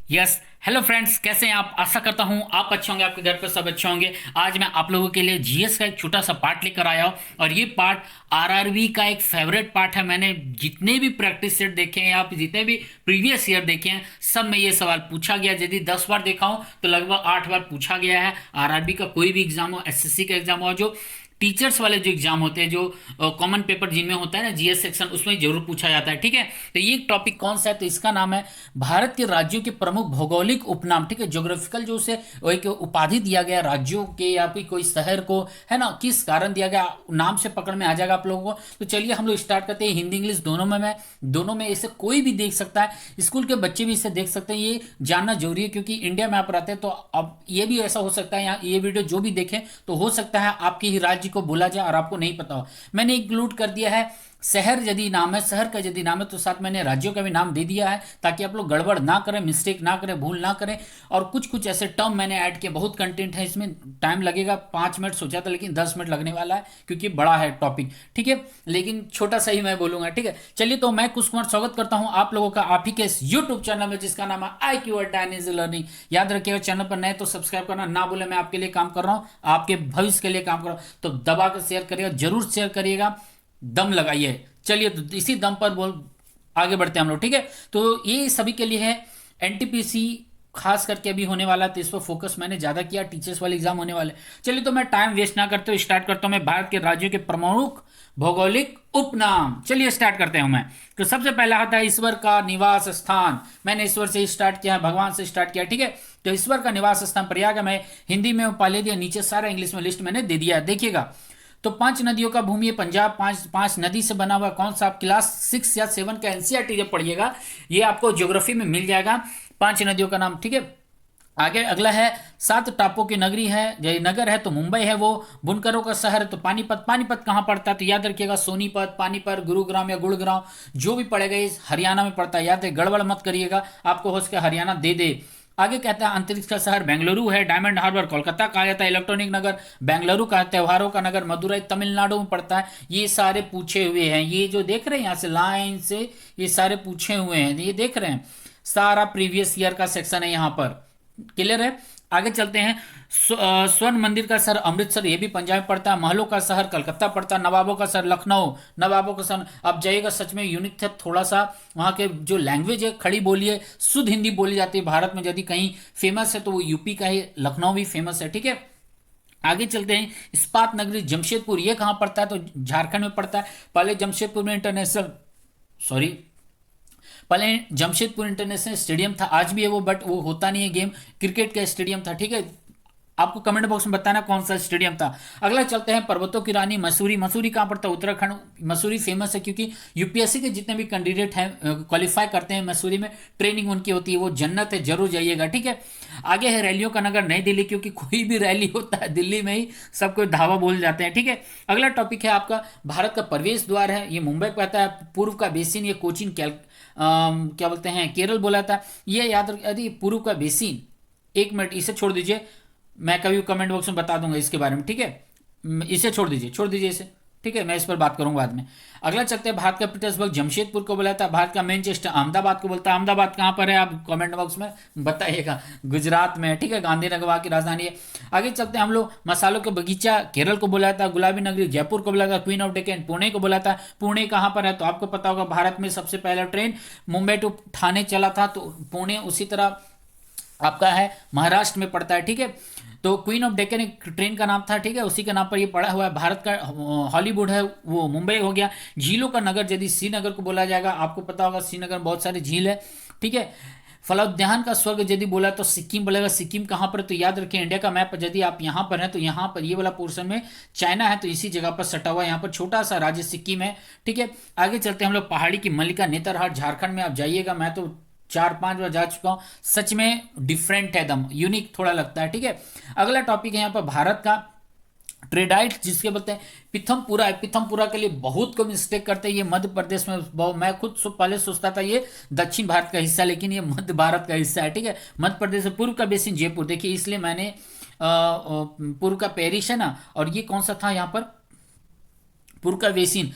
Yes. Hello friends, कैसे हैं आप? आशा करता हूं आप अच्छे होंगे, आपके घर पर सब अच्छे होंगे। आज मैं आप लोगों के लिए जीएस का एक छोटा सा पार्ट लेकर आया हूं और ये पार्ट आरआरबी का एक फेवरेट पार्ट है। मैंने जितने भी प्रैक्टिस सेट देखे हैं या आप जितने भी प्रीवियस ईयर देखे हैं, सब में ये सवाल पूछा गया। यदि 10 बार देखा हूं तो लगभग 8 बार पूछा गया है। आरआरबी का कोई भी एग्जाम हो, एसएससी का एग्जाम हो, जो टीचर्स वाले जो एग्जाम होते हैं, जो कॉमन पेपर जिनमें होता है ना जीएस सेक्शन, उसमें जरूर पूछा जाता है। ठीक है, तो ये टॉपिक कौन सा है? तो इसका नाम है भारत के राज्यों के प्रमुख भौगोलिक उपनाम। ठीक है, ज्योग्राफिकल जो उसे एक उपाधि दिया गया राज्यों के या फिर कोई शहर को, है ना, किस कारण दिया गया, नाम से पकड़ में आ जाएगा आप लोगों को। तो चलिए हम लोग स्टार्ट करते हैं। हिंदी इंग्लिश दोनों में, मैं दोनों में इसे कोई भी देख सकता है, स्कूल के बच्चे भी इसे देख सकते हैं। ये जानना जरूरी है क्योंकि इंडिया में आप रहते हैं। तो अब ये भी ऐसा हो सकता है, यहाँ ये वीडियो जो भी देखें तो हो सकता है आपके ही राज्य को बोला जाए और आपको नहीं पता हो। मैंने इंक्लूड कर दिया है शहर यदि नाम है, शहर का यदि नाम है, तो साथ मैंने राज्यों का भी नाम दे दिया है ताकि आप लोग गड़बड़ ना करें, मिस्टेक ना करें, भूल ना करें। और कुछ कुछ ऐसे टर्म मैंने ऐड किए, बहुत कंटेंट है इसमें, टाइम लगेगा 5 मिनट सोचा था लेकिन 10 मिनट लगने वाला है क्योंकि बड़ा है टॉपिक। ठीक है, लेकिन छोटा सा ही मैं बोलूंगा। ठीक है, चलिए तो मैं कुश कुमार स्वागत करता हूं आप लोगों का आप ही के इस यूट्यूब चैनल में जिसका नाम है IQ Chinese लर्निंग। याद रखिएगा, चैनल पर नए तो सब्सक्राइब करना ना बोले, मैं आपके लिए काम कर रहा हूं, आपके भविष्य के लिए काम कर रहा हूं। तो दबा कर शेयर करिएगा, जरूर शेयर करिएगा, दम लगाइए। चलिए तो इसी दम पर बोल आगे बढ़ते हैं हम लोग। ठीक है, तो ये सभी के लिए है। एनटीपीसी खास करके अभी होने वाला है, तो इस पर फोकस मैंने ज्यादा किया। टीचर्स वाले एग्जाम होने वाले। चलिए तो मैं टाइम वेस्ट ना करते हुए स्टार्ट करता हूं। मैं भारत के राज्यों के प्रमुख भौगोलिक उपनाम, चलिए स्टार्ट करते हैं। मैं तो सबसे पहला आता है ईश्वर का निवास स्थान। मैंने ईश्वर से स्टार्ट किया, भगवान से स्टार्ट किया। ठीक है, तो ईश्वर का निवास स्थान प्रयाग है। मैं हिंदी में पहले दिया, नीचे सारा इंग्लिश में लिस्ट मैंने दे दिया, देखिएगा। तो 5 नदियों का भूमि है पंजाब। पांच पांच नदी से बना हुआ कौन सा? आप क्लास 6 या 7 का एनसीईआरटी जब पढ़िएगा, ये आपको ज्योग्राफी में मिल जाएगा, 5 नदियों का नाम। ठीक है, आगे अगला है 7 टापों की नगरी है, जयनगर है तो मुंबई है वो। बुनकरों का शहर है तो पानीपत। पानीपत कहाँ पड़ता है? तो याद रखिएगा सोनीपत, पानीपत, गुरुग्राम या गुड़गांव, जो भी पड़ेगा इस हरियाणा में पड़ता है। याद है, गड़बड़ मत करिएगा, आपको हो सके हरियाणा दे दे। आगे कहता है अंतरिक्ष का शहर बेंगलुरु है। डायमंड हार्बर कोलकाता कहा जाता है। इलेक्ट्रॉनिक नगर बेंगलुरु का है। त्योहारों का नगर मदुरई तमिलनाडु में पड़ता है। ये सारे पूछे हुए हैं, ये जो देख रहे हैं यहाँ से लाइन से, ये सारे पूछे हुए हैं, ये देख रहे हैं, सारा प्रीवियस ईयर का सेक्शन है यहाँ पर। क्लियर है? आगे चलते हैं। स्वर्ण मंदिर का शहर अमृतसर, ये भी पंजाब में पड़ता है। महलों का शहर कलकत्ता पड़ता है। नवाबों का शहर लखनऊ। नवाबों का शहर अब जाइएगा, सच में यूनिक था थोड़ा सा। वहाँ के जो लैंग्वेज है, खड़ी बोली है, शुद्ध हिंदी बोली जाती है। भारत में यदि कहीं फेमस है तो वो यूपी का ही लखनऊ भी फेमस है। ठीक है, आगे चलते हैं। इस्पात नगरी जमशेदपुर, ये कहाँ पड़ता है? तो झारखंड में पड़ता है। पहले जमशेदपुर में इंटरनेशनल, सॉरी, पहले जमशेदपुर इंटरनेशनल स्टेडियम था, आज भी है वो, बट वो होता नहीं है गेम, क्रिकेट का स्टेडियम था। ठीक है, आपको कमेंट बॉक्स में बताना कौन सा स्टेडियम था। अगला चलते हैं पर्वतों की रानी मसूरी। मसूरी कहाँ पड़ता है? उत्तराखंड। मसूरी फेमस है क्योंकि यूपीएससी के जितने भी कैंडिडेट हैं क्वालिफाई करते हैं मसूरी में, ट्रेनिंग उनकी होती है, वो जन्नत है, जरूर जाइएगा। ठीक है, आगे है रैलियों का नगर नई दिल्ली, क्योंकि कोई भी रैली होता है दिल्ली में ही सब कोई धावा बोल जाते हैं। ठीक है, अगला टॉपिक है आपका भारत का प्रवेश द्वार है, ये मुंबई पे आता है। पूर्व का बेसिन, ये कोचिन क्या बोलते हैं, केरल बोला था। ये याद रख, यदि पूर्व का बेसिन, एक मिनट इसे छोड़ दीजिए, मैं कभी कमेंट बॉक्स में बता दूंगा इसके बारे में। ठीक है, इसे छोड़ दीजिए, छोड़ दीजिए इसे। ठीक है, मैं इस पर बात करूंगा बाद में। अगला चलते हैं। भारत का पीटर्सबर्ग जमशेदपुर को बोला था। भारत का मैनचेस्टर अहमदाबाद को बोलता है। अहमदाबाद कहाँ पर है? आप कमेंट बॉक्स में बताइएगा। गुजरात में है। ठीक है, गांधीनगर वहाँ की राजधानी है। आगे चलते हैं हम लोग। मसालों का बगीचा केरल को बोला था। गुलाबी नगरी जयपुर को बोला था। क्वीन ऑफ डेक्कन पुणे को बोला था। पुणे कहाँ पर है? तो आपको पता होगा, भारत में सबसे पहला ट्रेन मुंबई टू ठाणे चला था, तो पुणे उसी तरह आपका है, महाराष्ट्र में पड़ता है। ठीक है, तो क्वीन ऑफ डेक्कन एक ट्रेन का नाम था। ठीक है, उसी के नाम पर ये पड़ा हुआ है। भारत का हॉलीवुड है वो मुंबई हो गया। झीलों का नगर यदि श्रीनगर को बोला जाएगा, आपको पता होगा श्रीनगर में बहुत सारी झील है। ठीक है, फलोद्यान का स्वर्ग यदि बोला तो सिक्किम बोलेगा। सिक्किम कहाँ पर? तो याद रखें, इंडिया का मैप यदि आप यहाँ पर हैं तो यहाँ पर ये वाला पोर्शन में चाइना है, तो इसी जगह पर सटा हुआ है। यहाँ पर छोटा सा राज्य सिक्किम है। ठीक है, आगे चलते हैं हम लोग। पहाड़ी की मल्लिका नेतरहाट झारखंड में आप जाइएगा, मैं तो 4-5 बार जा चुका हूँ, सच में डिफरेंट है, एकदम यूनिक थोड़ा लगता है। ठीक है, अगला टॉपिक है यहाँ पर भारत का ट्रेडाइट, जिसके बोलते हैं पिथमपुरा है। पिथमपुरा के लिए बहुत को मिस्टेक करते हैं, ये मध्य प्रदेश में मैं खुद पहले सोचता था ये दक्षिण भारत का हिस्सा, लेकिन ये मध्य भारत का हिस्सा है। ठीक है, मध्य प्रदेश में। पूर्व का बेसिन जयपुर, देखिए इसलिए मैंने पूर्व का पेरिस है ना, और ये कौन सा था यहाँ पर? पूर्व का बेसिन।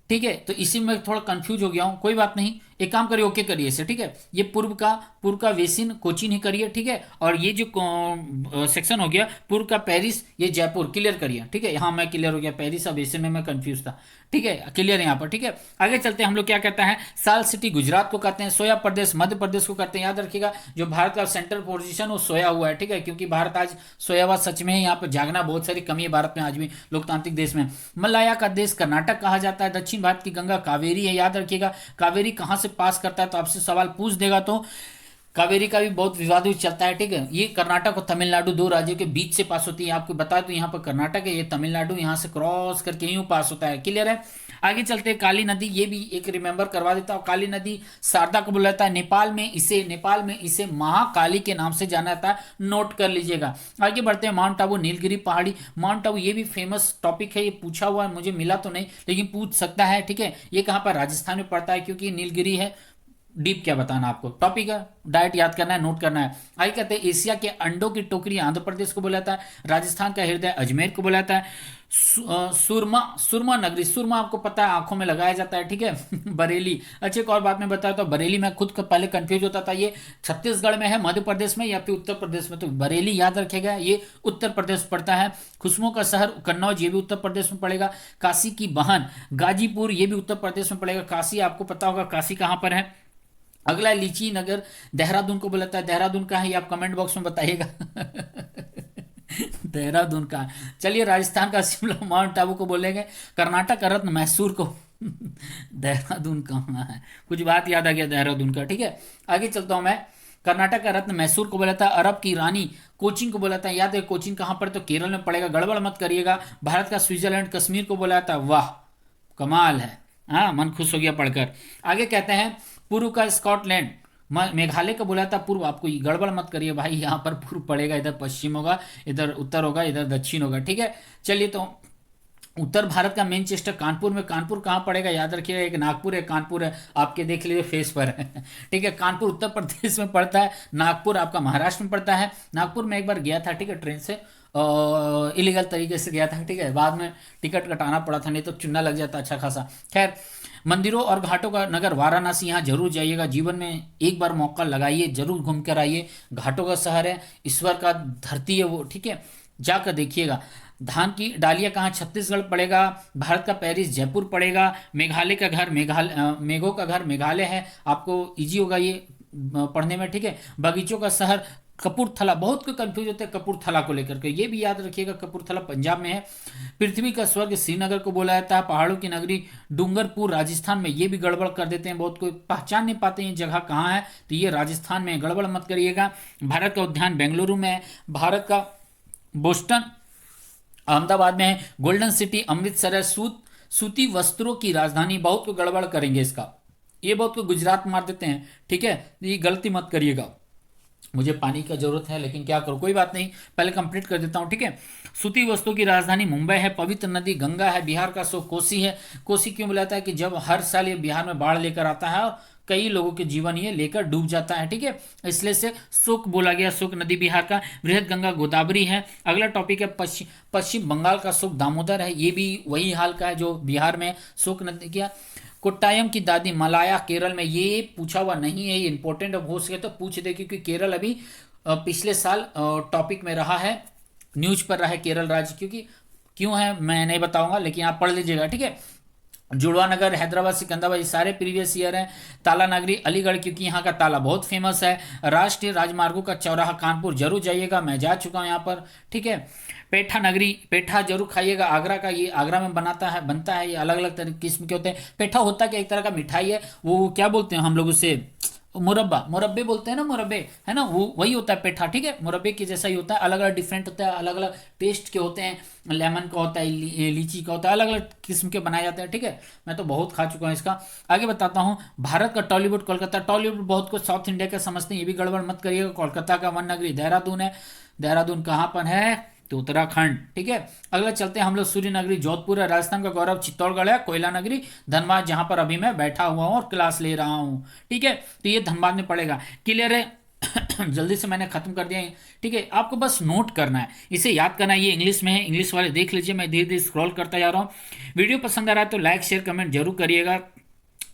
ठीक है, तो इसी में थोड़ा कंफ्यूज हो गया हूँ, कोई बात नहीं, एक काम करिए, ओके करिए इसे, ठीक है। ये पूर्व का वेसिन कोचीन ही करिए, ठीक है। और ये जो सेक्शन हो गया पूर्व का पेरिस, ये जयपुर क्लियर करिए, ठीक है। यहाँ मैं क्लियर हो गया, पेरिस और वेसिन में मैं कंफ्यूज था, ठीक है। क्लियर है यहाँ पर, ठीक है। आगे चलते हैं, हम लोग क्या कहते हैं, साल सिटी गुजरात को कहते हैं, सोया प्रदेश मध्य प्रदेश को कहते हैं। याद रखिएगा जो भारत का सेंट्रल पोजीशन वो सोया हुआ है, ठीक है, क्योंकि भारत आज सोया हुआ सच में है। यहाँ पर जागना बहुत सारी कमी है भारत में आज भी, लोकतांत्रिक देश में। मलाया का देश कर्नाटक कहा जाता है। दक्षिण भारत की गंगा कावेरी है, याद रखिएगा। कावेरी कहाँ से पास करता है, तो आपसे सवाल पूछ देगा तो कावेरी का भी बहुत विवाद भी चलता है, ठीक है। ये कर्नाटक और तमिलनाडु दो राज्यों के बीच से पास होती है। आपको बता दूं यहाँ पर कर्नाटक है, ये तमिलनाडु, यहाँ से क्रॉस करके यूं पास होता है, क्लियर है। आगे चलते हैं, काली नदी, ये भी एक रिमेंबर करवा देता हूँ। काली नदी शारदा को बोला जाता है। नेपाल में इसे महाकाली के नाम से जाना जाता है, नोट कर लीजिएगा। आगे बढ़ते हैं, माउंट आबू नीलगिरी पहाड़ी। माउंट आबू ये भी फेमस टॉपिक है, ये पूछा हुआ है, मुझे मिला तो नहीं लेकिन पूछ सकता है, ठीक है। ये कहाँ पर, राजस्थान में पड़ता है, क्योंकि नीलगिरी है। डीप क्या बताना आपको, टॉपिक है, डायरेक्ट याद करना है, नोट करना है। आगे कहते हैं, एशिया के अंडों की टोकरी आंध्र प्रदेश को बोला जाता है। राजस्थान का हृदय अजमेर को बोला जाता है। सुरमा नगरी, सुरमा आपको पता है आंखों में लगाया जाता है, ठीक है। बरेली, अच्छा एक और बात मैं बताया तो बरेली में खुद का पहले कंफ्यूज होता था, ये छत्तीसगढ़ में है, मध्य प्रदेश में या फिर उत्तर प्रदेश में, तो बरेली याद रखेगा, ये उत्तर प्रदेश पड़ता है। खुशबुओं का शहर कन्नौज, ये भी उत्तर प्रदेश में पड़ेगा। काशी की बहन गाजीपुर, ये भी उत्तर प्रदेश में पड़ेगा। काशी आपको पता होगा, काशी कहाँ पर है। अगला लीची नगर देहरादून को बोलता है। देहरादून कहाँ है ये आप कमेंट बॉक्स में बताइएगा। देहरादून का, चलिए राजस्थान का शिमला माउंट आबू को बोलेंगे। कर्नाटक का रत्न मैसूर को। देहरादून कहाँ है, कुछ बात याद आ गया देहरादून का, ठीक है। आगे चलता हूं मैं, कर्नाटक का रत्न मैसूर को बोला था। अरब की रानी कोचीन को बोला था। याद है कोचीन कहाँ पर, तो केरल में पड़ेगा, गड़बड़ मत करिएगा। भारत का स्विट्जरलैंड कश्मीर को बोला था। वाह कमाल है, हाँ मन खुश हो गया पढ़कर। आगे कहते हैं, पूर्व का स्कॉटलैंड, मेघालय का बोला था पूर्व। आपको ये गड़बड़ मत करिए भाई, यहाँ पर पूर्व पड़ेगा, इधर पश्चिम होगा, इधर उत्तर होगा, इधर दक्षिण होगा, ठीक है। चलिए तो उत्तर भारत का मैनचेस्टर कानपुर में, कानपुर कहाँ पड़ेगा याद रखिएगा, एक नागपुर है, कानपुर है, आपके देख लीजिए फेस पर है। ठीक है, कानपुर उत्तर प्रदेश में पड़ता है, नागपुर आपका महाराष्ट्र में पड़ता है। नागपुर में एक बार गया था, ठीक है, ट्रेन से, इलीगल तरीके से गया था, ठीक है, बाद में टिकट कटाना पड़ा था, नहीं तो चुना लग जाता अच्छा खासा। खैर, मंदिरों और घाटों का नगर वाराणसी, यहाँ जरूर जाइएगा, जीवन में एक बार मौका लगाइए, जरूर घूम कर आइए। घाटों का शहर है, ईश्वर का धरती है वो, ठीक है, जाकर देखिएगा। धान की डालियाँ कहाँ, छत्तीसगढ़ पड़ेगा। भारत का पेरिस जयपुर पड़ेगा। मेघालय का घर मेघों का घर मेघालय है, आपको इजी होगा ये पढ़ने में, ठीक है। बगीचों का शहर कपूरथला, बहुत कोई कंफ्यूज होते हैं कपूरथला को लेकर के, ये भी याद रखिएगा, कपूरथला पंजाब में है। पृथ्वी का स्वर्ग श्रीनगर को बोला जाता है। पहाड़ों की नगरी डूंगरपुर राजस्थान में, ये भी गड़बड़ कर देते हैं, बहुत कोई पहचान नहीं पाते ये जगह कहाँ है, तो ये राजस्थान में, गड़बड़ मत करिएगा। भारत का उद्यान बेंगलुरु में है। भारत का बोस्टन अहमदाबाद में है। गोल्डन सिटी अमृतसर है। सूती वस्त्रों की राजधानी, बहुत को गड़बड़ करेंगे इसका, ये बहुत को गुजरात मार देते हैं, ठीक है, ये गलती मत करिएगा। मुझे पानी का जरूरत है लेकिन क्या करूं, कोई बात नहीं, पहले कंप्लीट कर देता हूं, ठीक है। सूती वस्तुओं की राजधानी मुंबई है। पवित्र नदी गंगा है। बिहार का शोक कोसी है। कोसी क्यों बुलाता है कि जब हर साल ये बिहार में बाढ़ लेकर आता है और कई लोगों के जीवन ये लेकर डूब जाता है, ठीक है, इसलिए से शोक बोला गया। शोक नदी बिहार का। बृहद गंगा गोदावरी है। अगला टॉपिक है पश्चिम बंगाल का शोक दामोदर है, ये भी वही हाल का है जो बिहार में। शोक नदी क्या, कोट्टायम की दादी मलाया केरल में, ये पूछा हुआ नहीं है, ये इंपॉर्टेंट हो सके तो पूछ दे, क्योंकि केरल अभी पिछले साल टॉपिक में रहा है, न्यूज पर रहा है केरल राज्य, क्योंकि क्यों है मैं नहीं बताऊंगा, लेकिन आप पढ़ लीजिएगा, ठीक है। जुड़वा नगर हैदराबाद सिकंदराबाद, ये सारे प्रीवियस ईयर हैं। ताला नगरी अलीगढ़, क्योंकि यहाँ का ताला बहुत फेमस है। राष्ट्रीय राजमार्गों का चौराहा कानपुर, जरूर जाइएगा, मैं जा चुका हूँ यहाँ पर, ठीक है। पेठा नगरी, पेठा जरूर खाइएगा, आगरा का, ये आगरा में बनता है, ये अलग अलग तरह किस्म के होते हैं। पेठा होता क्या, एक तरह का मिठाई है, वो क्या बोलते हैं हम लोग उसे, मुरब्बे बोलते हैं ना, मुरब्बे है ना, वो वही होता है पेठा, ठीक है, मुरब्बे के जैसा ही होता है, अलग अलग डिफरेंट होता है, अलग अलग टेस्ट के होते हैं, लेमन का होता है, लीची का होता है, अलग अलग किस्म के बनाए जाते हैं, ठीक है। मैं तो बहुत खा चुका हूँ इसका। आगे बताता हूँ, भारत का टॉलीवुड कोलकाता। टॉलीवुड बहुत कुछ साउथ इंडिया का समझते हैं, ये भी गड़बड़ मत करिएगा। कोलकाता का वन नगरी देहरादून है। देहरादून कहाँ पर है, तो उत्तराखंड, ठीक है। अगला चलते हैं हम लोग, सूर्य नगरी जोधपुर है। राजस्थान का गौरव चित्तौड़गढ़ है। कोयला नगरी धनबाद, जहां पर अभी मैं बैठा हुआ हूं और क्लास ले रहा हूं, ठीक है, तो ये धनबाद में पड़ेगा, क्लियर है। जल्दी से मैंने खत्म कर दिया, ठीक है, आपको बस नोट करना है, इसे याद करना है। ये इंग्लिश में है, इंग्लिश वाले देख लीजिए, मैं धीरे धीरे स्क्रॉल करता जा रहा हूँ। वीडियो पसंद आ रहा है तो लाइक शेयर कमेंट जरूर करिएगा।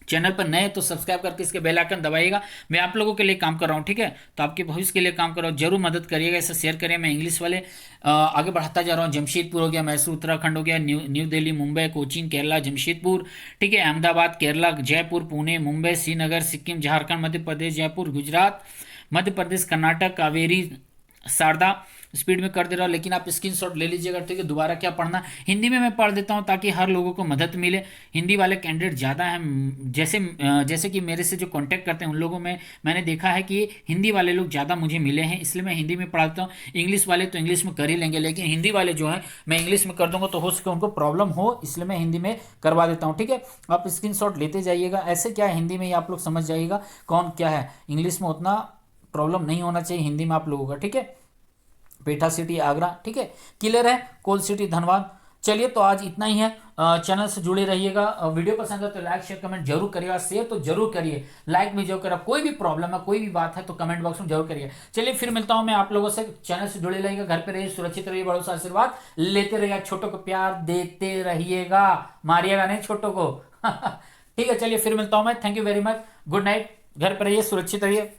चैनल पर नए तो सब्सक्राइब करके इसके बेल आइकन दबाइएगा। मैं आप लोगों के लिए काम कर रहा हूँ, ठीक है, तो आपके भविष्य के लिए काम कर रहा हूँ, जरूर मदद करिएगा, इसे शेयर करिए। मैं इंग्लिश वाले आगे बढ़ाता जा रहा हूँ। जमशेदपुर हो गया, मैसूर उत्तराखंड हो गया, न्यू न्यू दिल्ली, मुंबई, कोचीन केरला, जमशेदपुर, ठीक है, अहमदाबाद केरला, जयपुर, पुणे, मुंबई, श्रीनगर, सिक्किम, झारखंड, मध्य प्रदेश, जयपुर, गुजरात, मध्य प्रदेश, कर्नाटक, कावेरी, शारदा। स्पीड में कर दे रहा हूँ, लेकिन आप स्क्रीनशॉट ले लीजिएगा, ठीक है। दोबारा क्या पढ़ना, हिंदी में मैं पढ़ देता हूँ ताकि हर लोगों को मदद मिले। हिंदी वाले कैंडिडेट ज़्यादा हैं, जैसे कि मेरे से जो कांटेक्ट करते हैं उन लोगों में मैंने देखा है कि हिंदी वाले लोग ज़्यादा मुझे मिले हैं, इसलिए मैं हिंदी में पढ़ाता हूँ। इंग्लिश वाले तो इंग्लिश में कर ही लेंगे, लेकिन हिंदी वाले जो हैं मैं इंग्लिश में कर दूंगा तो हो सके उनको प्रॉब्लम हो, इसलिए मैं हिंदी में करवा देता हूँ, ठीक है। आप स्क्रीनशॉट लेते जाइएगा। ऐसे क्या है, हिंदी में ही आप लोग समझ जाइएगा कौन क्या है। इंग्लिश में उतना प्रॉब्लम नहीं होना चाहिए, हिंदी में आप लोगों का, ठीक है। पेठा सिटी आगरा, ठीक है, क्लियर है। कोल सिटी धनबाद। चलिए, तो आज इतना ही है। चैनल से जुड़े रहिएगा। वीडियो पसंद है तो लाइक शेयर कमेंट जरूर करिएगा, शेयर तो जरूर करिए, लाइक भी जरूर करिए। कोई भी प्रॉब्लम है, कोई भी बात है तो कमेंट बॉक्स में जरूर करिए। चलिए, फिर मिलता हूं मैं आप लोगों से। चैनल से जुड़े रहिएगा, घर पे रहिए, सुरक्षित रहिए, बड़ों से आशीर्वाद लेते रहिएगा, छोटों को प्यार देते रहिएगा, मारिएगा नहीं छोटों को। ठीक है, चलिए फिर मिलता हूं मैं। Thank you very much, good night, घर पर रहिए, सुरक्षित रहिए।